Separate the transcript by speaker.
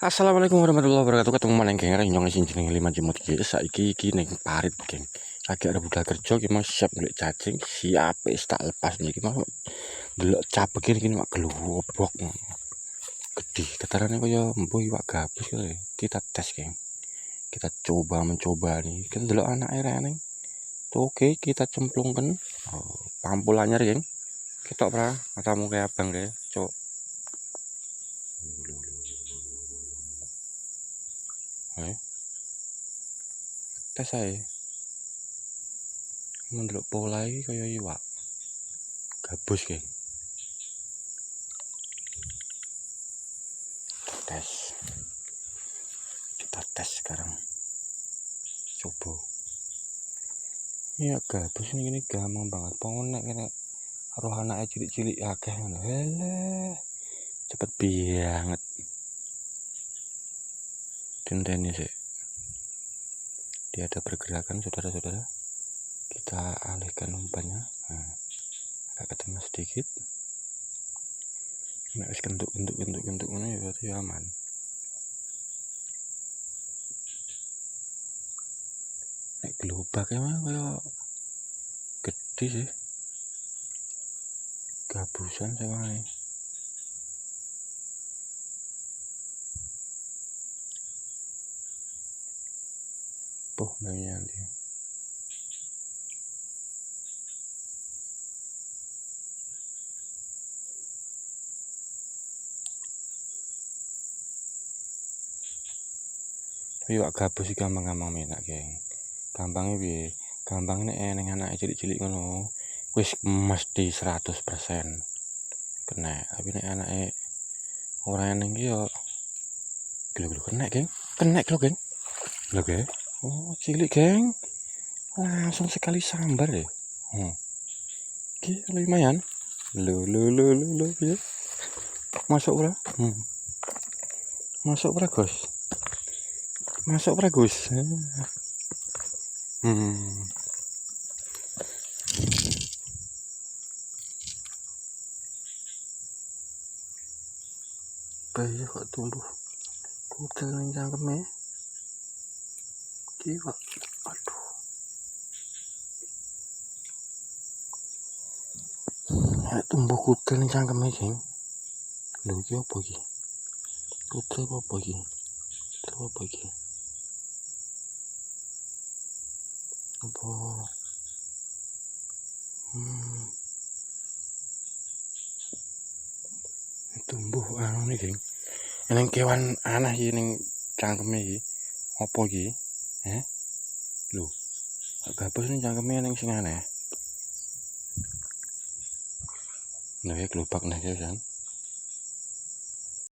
Speaker 1: Assalamualaikum warahmatullahi wabarakatuh. Ketemu maneh geng arek nyong sing jenenge 5 jemut iki. Saiki iki ning parit, geng. Lagi ada budal kerja iki mau siap golek cacing, siap wis tak lepas niki mau delok cabek iki mak globok. Gede, ketarane kaya mbuh iwak gabus kaya. Kita tes, geng. Kita coba mencoba nih. Kita delok anake rene. Oke, kita cemplungkan. Oh, pampul anyar, geng. Ketok pra, matamu kayak abang kayak, cok. Tes ae. Mendelok pola iki kaya iwak gabus, geng. Kita tes sekarang. Coba. Iya gabus ini gampang banget. Pokoknya nek roh anake cilik-cilik akeh ngono. Hele. Cepet banget. Tenteni sih. Dia ada pergerakan, saudara-saudara. Kita alihkan umpannya. Nah, agak ketemu sedikit. Nek wis kentuk ngono ya berarti aman. Nek globake mah kaya gede sih. Gabusan sewae. Poh nanti. Iwak gabus iki gampang-gampang menak, geng. Gampangnya piye? Gampangnya nek anake cilik-cilik ngono wis mesti 100% kena. Tapi nek anake ora eneng iki yo gelo kena, geng. Kena lho, geng. Lho, geng. Oh, cilik, geng. Langsung sekali sambar ya. Iki lumayan. Lho piye? Masuk ora? Masuk ora, Gus? Masuk ora, Gus? Bayi kok tumbuh kugel ning cangkeme. Iki kok aduh. Tumbuh kugel ning cangkeme, geng. Lho iki opo iki? Kugel opo iki? Apa iki? Apa? Tumbuh anu nih, geng. Ning kewan aneh iki ning cangkeme iki. Apa iki? Lho. Gabus ning cangkeme ning sing aneh. Nah, ya globak nih, kan.